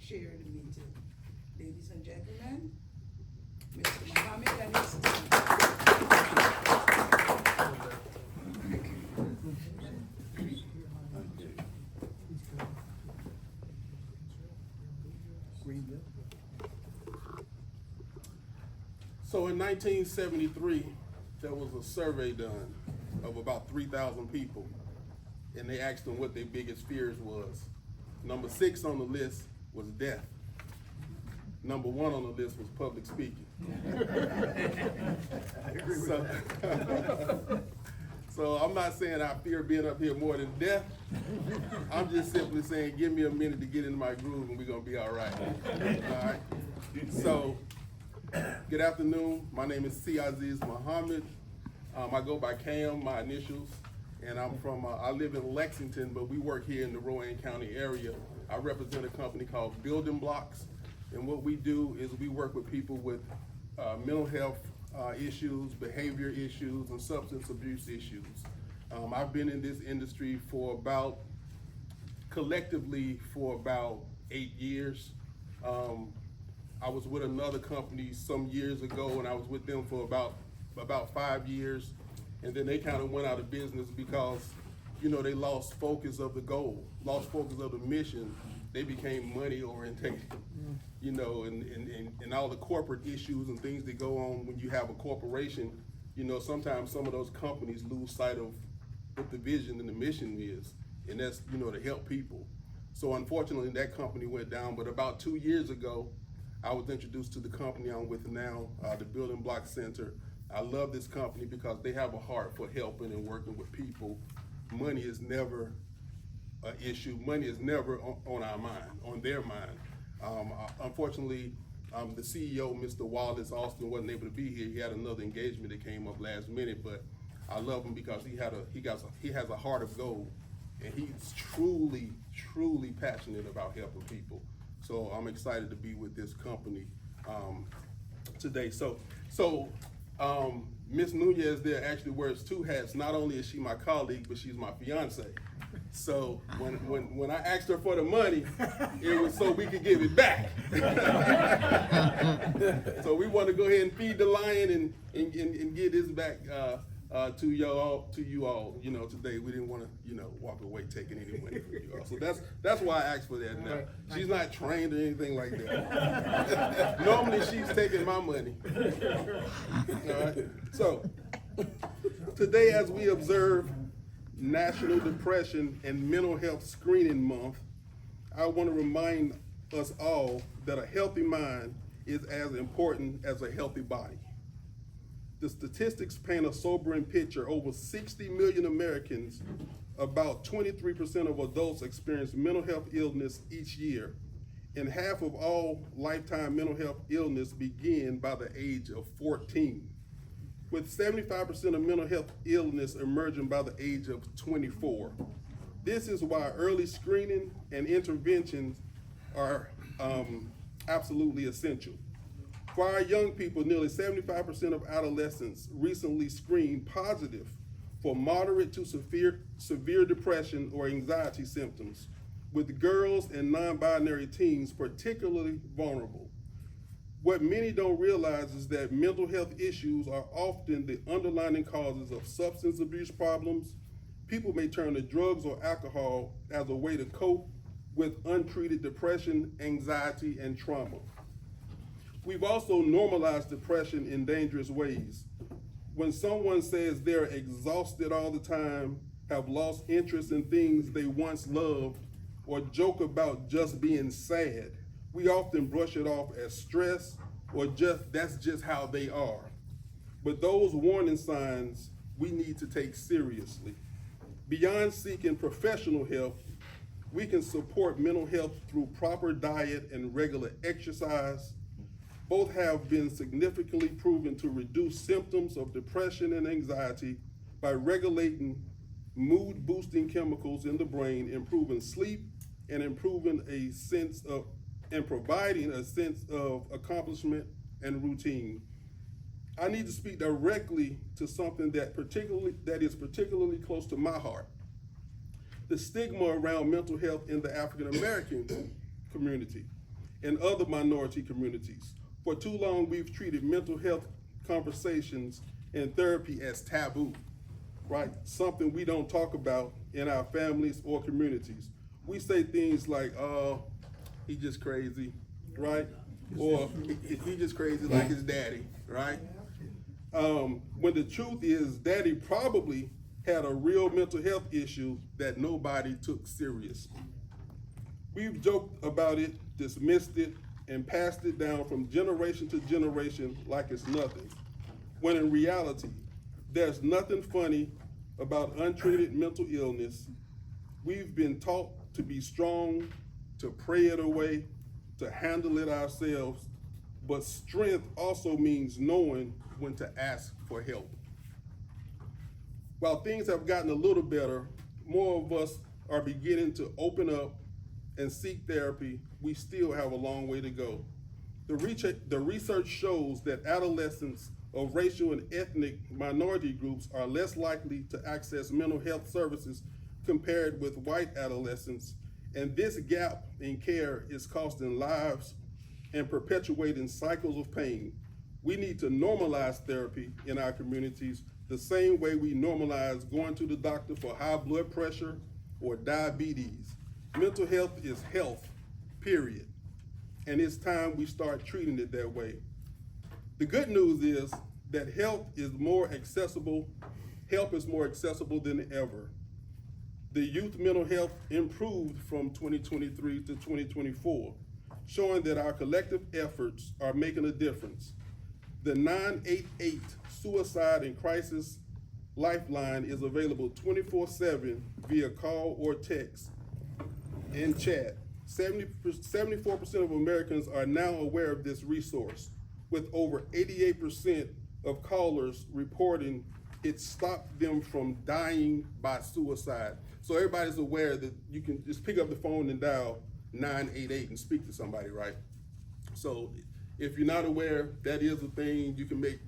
chair the meeting. Ladies and gentlemen, Mr. Mohammed and his team. So in 1973, there was a survey done of about 3,000 people, and they asked them what their biggest fears was. Number 6 on the list was death. Number 1 on the list was public speaking. So I'm not saying I fear being up here more than death. I'm just simply saying, give me a minute to get into my groove and we're gonna be all right. All right. So, good afternoon. My name is C. Aziz Muhammad. I go by Cam, my initials, and I'm from, I live in Lexington, but we work here in the Rowan County area. I represent a company called Building Blocks, and what we do is we work with people with mental health issues, behavior issues, and substance abuse issues. I've been in this industry collectively for about 8 years. I was with another company some years ago, and I was with them for about 5 years, and then they kind of went out of business because, you know, they lost focus of the goal, lost focus of the mission. They became money oriented, you know, and all the corporate issues and things that go on when you have a corporation. You know, sometimes some of those companies lose sight of what the vision and the mission is, and that's, you know, to help people. So unfortunately, that company went down, but about 2 years ago, I was introduced to the company I'm with now, the Building Block Center. I love this company because they have a heart for helping and working with people. Money is never an issue. Money is never on our mind, on their mind. Unfortunately, the CEO, Mr. Wallace Austin, wasn't able to be here. He had another engagement that came up last minute, but I love him because he has a heart of gold, and he's truly, truly passionate about helping people. So I'm excited to be with this company today. So Ms. Nunez there actually wears 2 hats. Not only is she my colleague, but she's my fiance. So when I asked her for the money, it was so we could give it back. So we want to go ahead and feed the lion and get this back to you all. You know, today we didn't want to, you know, walk away taking any money from you all. So that's why I asked for that now. She's not trained or anything like that. Normally she's taking my money. All right. So today, as we observe National Depression and Mental Health Screening Month, I want to remind us all that a healthy mind is as important as a healthy body. The statistics paint a sobering picture. Over 60 million Americans, about 23% of adults, experience mental health illness each year, and half of all lifetime mental health illness begin by the age of 14. With 75% of mental health illness emerging by the age of 24. This is why early screening and interventions are absolutely essential. For our young people, nearly 75% of adolescents recently screened positive for moderate to severe depression or anxiety symptoms, with girls and non-binary teens particularly vulnerable. What many don't realize is that mental health issues are often the underlying causes of substance abuse problems. People may turn to drugs or alcohol as a way to cope with untreated depression, anxiety, and trauma. We've also normalized depression in dangerous ways. When someone says they're exhausted all the time, have lost interest in things they once loved, or joke about just being sad, we often brush it off as stress or that's just how they are. But those warning signs we need to take seriously. Beyond seeking professional help, we can support mental health through proper diet and regular exercise. Both have been significantly proven to reduce symptoms of depression and anxiety by regulating mood-boosting chemicals in the brain, improving sleep, and providing a sense of accomplishment and routine. I need to speak directly to something that is particularly close to my heart. The stigma around mental health in the African American community. and other minority communities. For too long, we've treated mental health conversations and therapy as taboo, right? Something we don't talk about in our families or communities. We say things like, oh, he just crazy, right? Or he just crazy like his daddy, right? When the truth is, daddy probably had a real mental health issue that nobody took seriously. We've joked about it, dismissed it, and passed it down from generation to generation like it's nothing. When in reality, there's nothing funny about untreated mental illness. We've been taught to be strong, to pray it away, to handle it ourselves, but strength also means knowing when to ask for help. While things have gotten a little better, more of us are beginning to open up and seek therapy. We still have a long way to go. The research shows that adolescents of racial and ethnic minority groups are less likely to access mental health services compared with white adolescents, and this gap in care is costing lives and perpetuating cycles of pain. We need to normalize therapy in our communities the same way we normalize going to the doctor for high blood pressure or diabetes. Mental health is health, period. And it's time we start treating it that way. The good news is that help is more accessible than ever. The youth mental health improved from 2023 to 2024, showing that our collective efforts are making a difference. The 988 Suicide and Crisis Lifeline is available 24/7 via call or text and chat. 74% of Americans are now aware of this resource, with over 88% of callers reporting it stopped them from dying by suicide. So everybody's aware that you can just pick up the phone and dial 988 and speak to somebody, right? So if you're not aware, that is a thing. You can make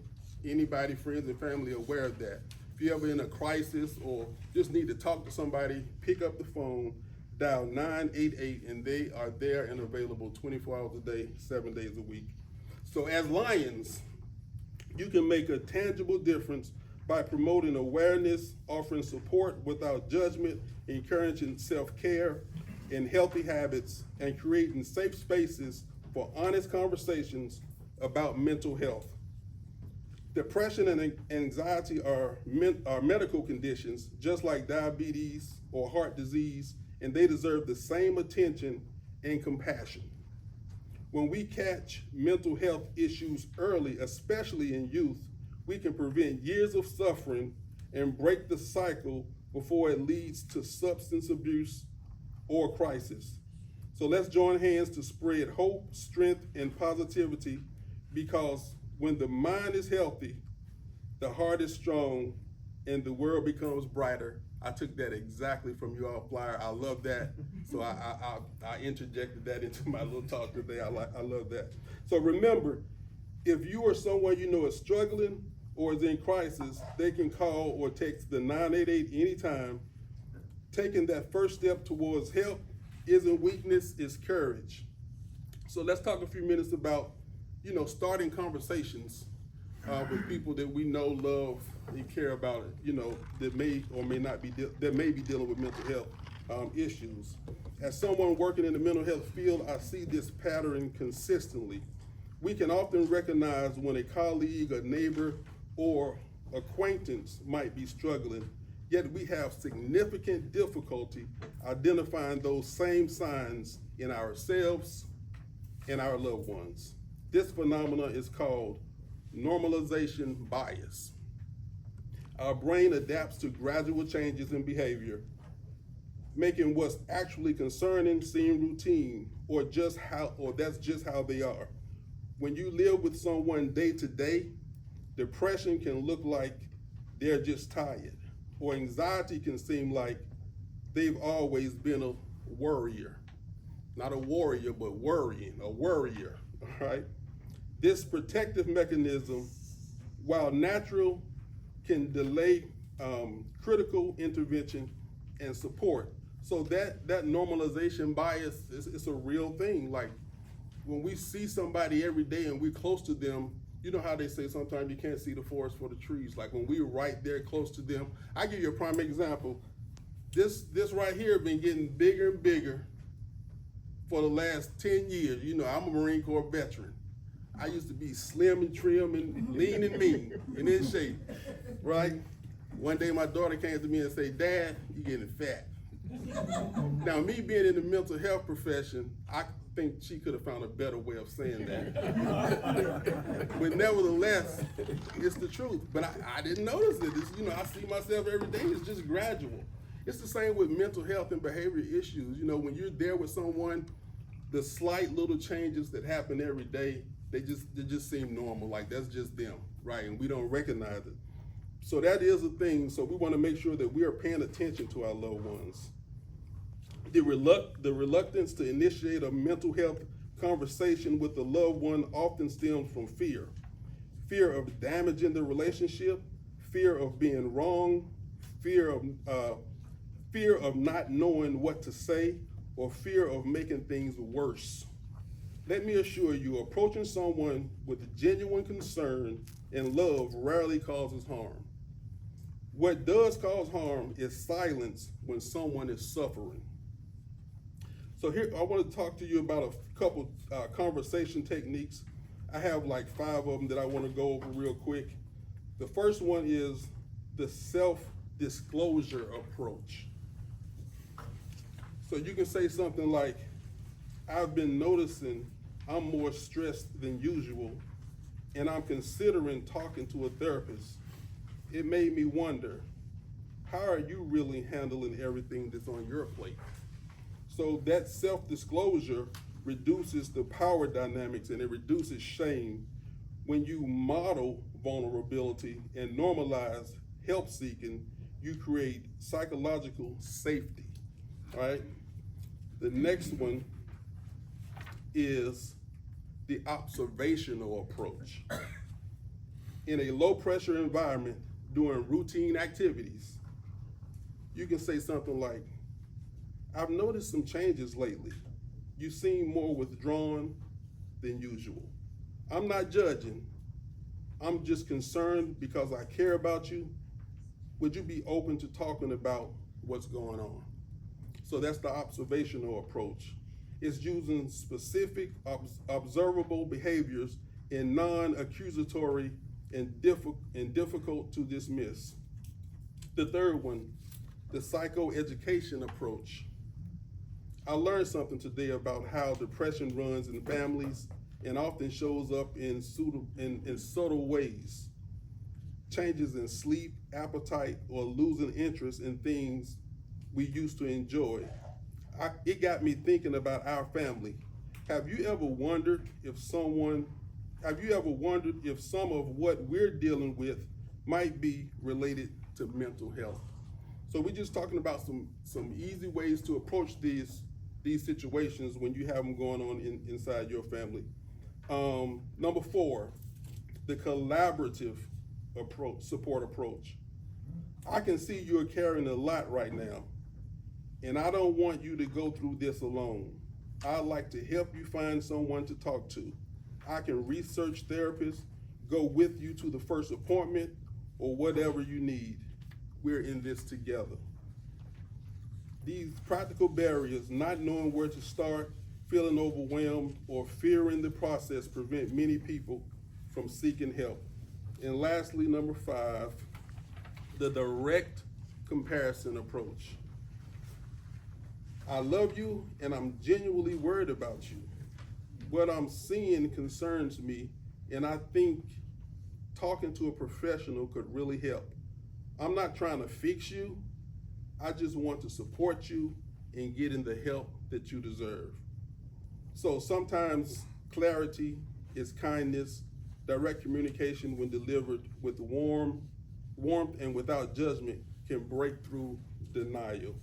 anybody, friends and family, aware of that. If you're ever in a crisis or just need to talk to somebody, pick up the phone, dial 988, and they are there and available 24 hours a day, 7 days a week. So as Lions, you can make a tangible difference by promoting awareness, offering support without judgment, encouraging self-care and healthy habits, and creating safe spaces for honest conversations about mental health. Depression and anxiety are medical conditions, just like diabetes or heart disease, and they deserve the same attention and compassion. When we catch mental health issues early, especially in youth, we can prevent years of suffering and break the cycle before it leads to substance abuse or crisis. So let's join hands to spread hope, strength, and positivity, because when the mind is healthy, the heart is strong, and the world becomes brighter. I took that exactly from your all flyer. I love that. So I interjected that into my little talk today. I love that. So remember, if you or someone you know is struggling or is in crisis, they can call or text the 988 anytime. Taking that first step towards help isn't weakness, it's courage. So let's talk a few minutes about, starting conversations with people that we know, love, and care about, that may or may not be, that may be dealing with mental health issues. As someone working in the mental health field, I see this pattern consistently. We can often recognize when a colleague, a neighbor, or acquaintance might be struggling, yet we have significant difficulty identifying those same signs in ourselves and our loved ones. This phenomenon is called normalization bias. Our brain adapts to gradual changes in behavior, making what's actually concerning seem routine, or that's just how they are. When you live with someone day to day, depression can look like they're just tired, or anxiety can seem like they've always been a worrier. Not a warrior, but worrying, a worrier, all right? This protective mechanism, while natural, can delay critical intervention and support. So that normalization bias is a real thing. Like, when we see somebody every day and we're close to them, you know how they say sometimes you can't see the forest for the trees. Like when we're right there close to them. I give you a prime example. This right here been getting bigger and bigger for the last 10 years. You know, I'm a Marine Corps veteran. I used to be slim and trim and lean and mean and in shape, right? One day my daughter came to me and said, "Dad, you're getting fat." Now, me being in the mental health profession, I think she could have found a better way of saying that. But nevertheless, it's the truth. But I didn't notice it. It's, you know, I see myself every day. It's just gradual. It's the same with mental health and behavior issues. You know, when you're there with someone, the slight little changes that happen every day, they just seem normal. Like that's just them, right? And we don't recognize it. So that is a thing. So we want to make sure that we are paying attention to our loved ones. The reluctance to initiate a mental health conversation with the loved one often stems from fear. Fear of damaging the relationship, fear of being wrong, fear of not knowing what to say, or fear of making things worse. Let me assure you, approaching someone with genuine concern and love rarely causes harm. What does cause harm is silence when someone is suffering. So here, I want to talk to you about a couple conversation techniques. I have like 5 of them that I want to go over real quick. The first one is the self-disclosure approach. So you can say something like, "I've been noticing I'm more stressed than usual, and I'm considering talking to a therapist. It made me wonder, how are you really handling everything that's on your plate?" So that self-disclosure reduces the power dynamics and it reduces shame. When you model vulnerability and normalize help seeking, you create psychological safety, all right? The next one is the observational approach. In a low pressure environment, doing routine activities, you can say something like, "I've noticed some changes lately. You seem more withdrawn than usual. I'm not judging. I'm just concerned because I care about you. Would you be open to talking about what's going on?" So that's the observational approach. It's using specific observable behaviors in non-accusatory and difficult to dismiss. The third one, the psychoeducation approach. I learned something today about how depression runs in families and often shows up in subtle ways. Changes in sleep, appetite, or losing interest in things we used to enjoy. It got me thinking about our family. Have you ever wondered if some of what we're dealing with might be related to mental health? So we're just talking about some easy ways to approach these situations when you have them going on inside your family. Number 4, the collaborative support approach. I can see you're carrying a lot right now, and I don't want you to go through this alone. I'd like to help you find someone to talk to. I can research therapists, go with you to the first appointment, or whatever you need. We're in this together. These practical barriers, not knowing where to start, feeling overwhelmed, or fearing the process prevent many people from seeking help. And lastly, number 5, the direct comparison approach. I love you and I'm genuinely worried about you. What I'm seeing concerns me, and I think talking to a professional could really help. I'm not trying to fix you. I just want to support you in getting the help that you deserve. So sometimes clarity is kindness. Direct communication, when delivered with warmth and without judgment, can break through denial.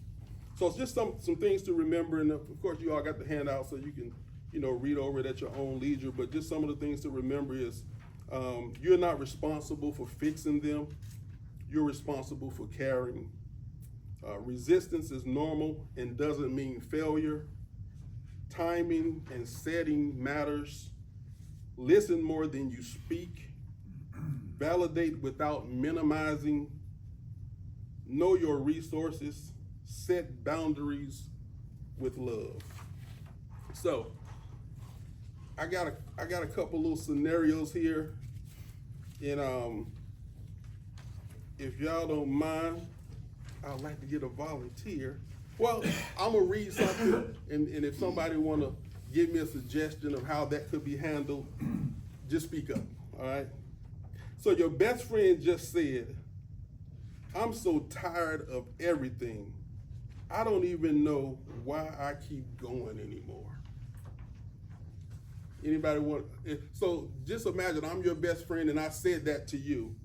So it's just some things to remember, and of course you all got the handout so you can read over it at your own leisure, but just some of the things to remember is you're not responsible for fixing them. You're responsible for caring. Resistance is normal and doesn't mean failure. timing and setting matters. Listen more than you speak. Validate without minimizing. Know your resources. Set boundaries with love. So, I got a couple little scenarios here, and if y'all don't mind, I'd like to get a volunteer. Well, I'm gonna read something, and if somebody wanna give me a suggestion of how that could be handled, just speak up, all right? So your best friend just said, "I'm so tired of everything. I don't even know why I keep going anymore." Anybody want, so just imagine I'm your best friend and I said that to you.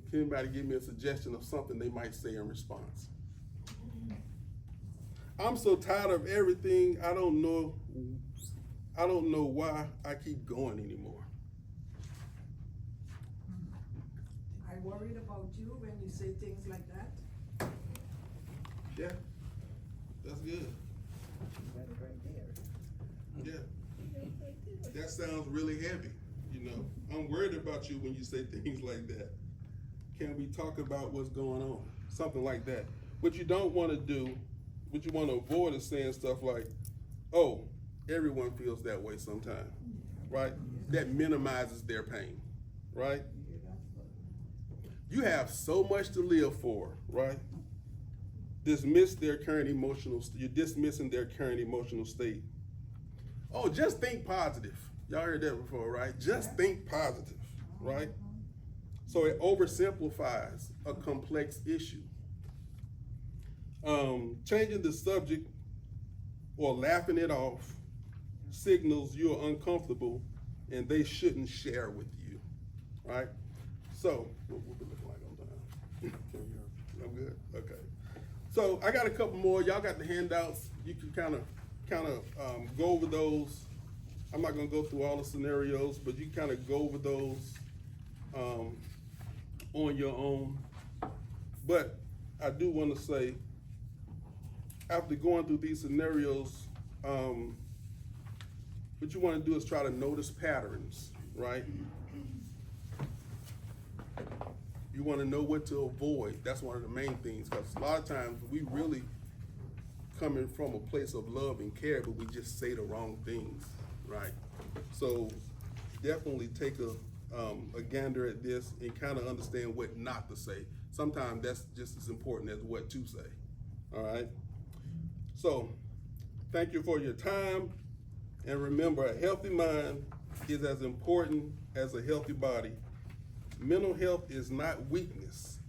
Can anybody give me a suggestion of something they might say in response? "I'm so tired of everything, I don't know why I keep going anymore." I worried about you when you say things like that. Yeah, that's good. That's right there. Yeah. That sounds really heavy, you know. I'm worried about you when you say things like that. Can we talk about what's going on? Something like that. What you don't want to do, what you want to avoid is saying stuff like, "Oh, everyone feels that way sometime," right? That minimizes their pain, right? You have so much to live for, right? You're dismissing their current emotional state. "Oh, just think positive." Y'all heard that before, right? Just think positive, right? So it oversimplifies a complex issue. Changing the subject or laughing it off signals you're uncomfortable and they shouldn't share with you, right? So, what we looking like on time? I'm good, okay. So I got a couple more. Y'all got the handouts. You can kind of go over those. I'm not gonna go through all the scenarios, but you kind of go over those on your own. But I do want to say, after going through these scenarios, what you want to do is try to notice patterns, right? You want to know what to avoid. That's one of the main things, because a lot of times we really coming from a place of love and care, but we just say the wrong things, right? So definitely take a gander at this and kind of understand what not to say. Sometimes that's just as important as what to say, all right? So thank you for your time, and remember, a healthy mind is as important as a healthy body. Mental health is not weakness.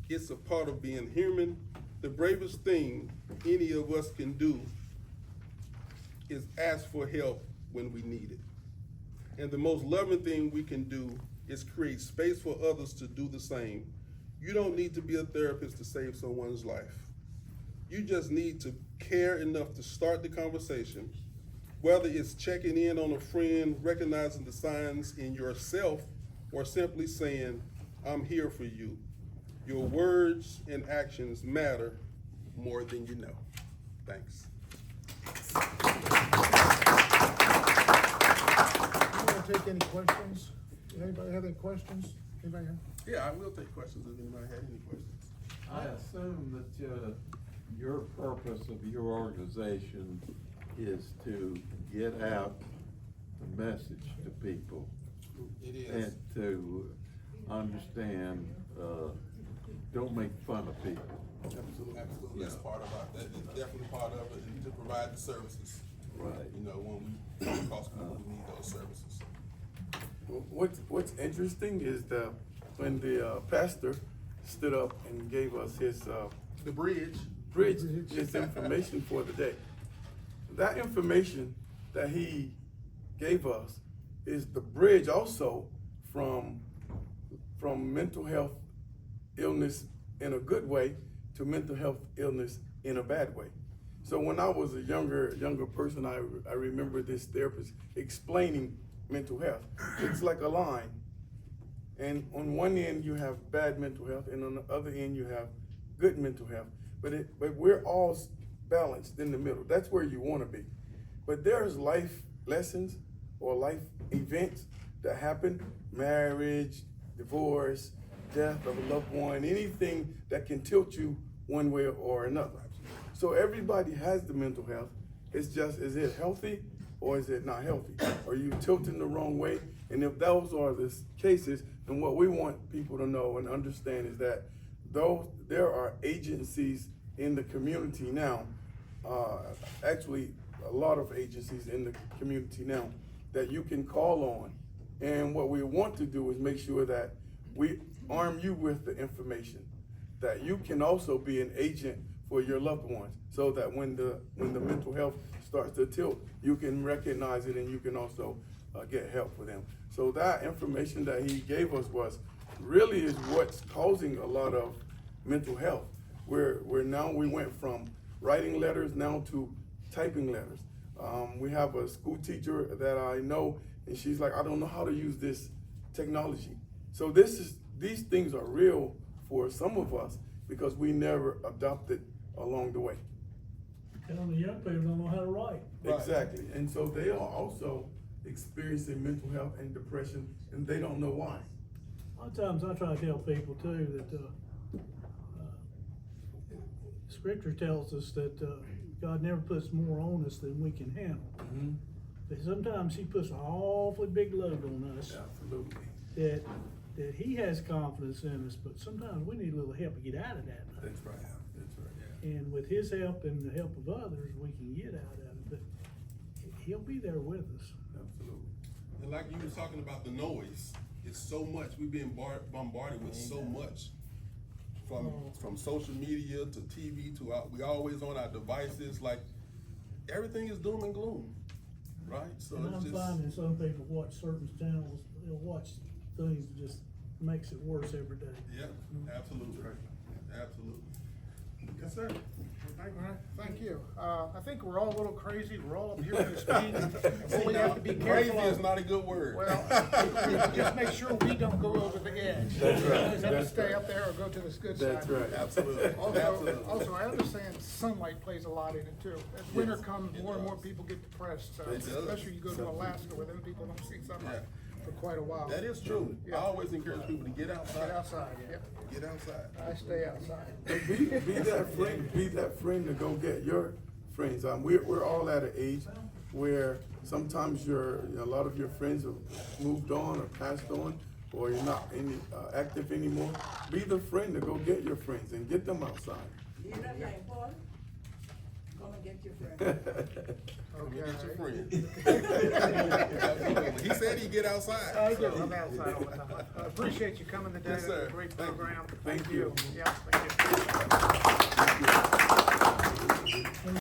It's a part of being human. The bravest thing any of us can do is ask for help when we need it. And the most loving thing we can do is create space for others to do the same. You don't need to be a therapist to save someone's life. You just need to care enough to start the conversation, whether it's checking in on a friend, recognizing the signs in yourself, or simply saying, "I'm here for you." Your words and actions matter more than you know. Thanks. You want to take any questions? Anybody have any questions? Anybody have? Yeah, I will take questions if anybody had any questions. I assume that your purpose of your organization is to get out the message to people. It is. And to understand, don't make fun of people. Absolutely. That's part of that. Is definitely part of it, and to provide the services. Right. You know, when we come across people who need those services. What's interesting is when the pastor stood up and gave us his The bridge. his information for the day. That information that he gave us is the bridge also from mental health illness in a good way to mental health illness in a bad way. So when I was a younger person, I remember this therapist explaining mental health. It's like a line, and on one end you have bad mental health, and on the other end you have good mental health. But we're all balanced in the middle. That's where you want to be. But there's life lessons or life events that happen, marriage, divorce, death of a loved one, anything that can tilt you one way or another. So everybody has the mental health. It's just, is it healthy or is it not healthy? Are you tilting the wrong way? And if those are the cases, then what we want people to know and understand is that though there are agencies in the community now, actually a lot of agencies in the community now that you can call on. And what we want to do is make sure that we arm you with the information, that you can also be an agent for your loved ones, so that when the mental health starts to tilt, you can recognize it and you can also get help for them. So that information that he gave us was really is what's causing a lot of mental health. Where now we went from writing letters now to typing letters. We have a school teacher that I know, and she's like, I don't know how to use this technology. So these things are real for some of us because we never adopted along the way. And the young people don't know how to write. Right. Exactly, and so they are also experiencing mental health and depression, and they don't know why. A lot of times I try to tell people too that Scripture tells us that God never puts more on us than we can handle. Mm-hmm. But sometimes He puts an awfully big load on us Absolutely. that He has confidence in us, but sometimes we need a little help to get out of that. That's right. That's right. Yeah. And with His help and the help of others, we can get out of it. But He'll be there with us. Absolutely. And like you were talking about the noise, it's so much, we've been bombarded with so much. From social media to TV to we always on our devices, like everything is doom and gloom, right? So And it's I'm just, finding some people watch certain channels, they'll watch things that just makes it worse every day. yeah, absolutely, absolutely. Yes, sir. Thank you. I think we're all a little crazy. We're all up here for this meeting. What we have to be Crazy careful is of. not a good word. Well, just make sure we don't go over the edge. That's right. Either That's stay right. up there or go to this good side. That's right. Absolutely, absolutely. Also, I understand sunlight plays a lot in it too. As winter comes, more and more people get depressed, It does. especially you go to Alaska where then people don't see sunlight for quite a while. That is true. I Yeah. always encourage people to get outside. Get outside, yeah. Get outside. I stay outside. Be that friend. Be that friend to go get your friends. We're all at an age where sometimes a lot of your friends have moved on or passed on, or you're not active anymore. Be the friend to go get your friends and get them outside. Hear that, line, Paul? Come and get your friend. Come and get your Okay. friend. Absolutely. He said he'd get outside. I do, I'm outside all the time. I appreciate you coming today. Yes, sir. Great Thank you. program. Thank you. Yeah.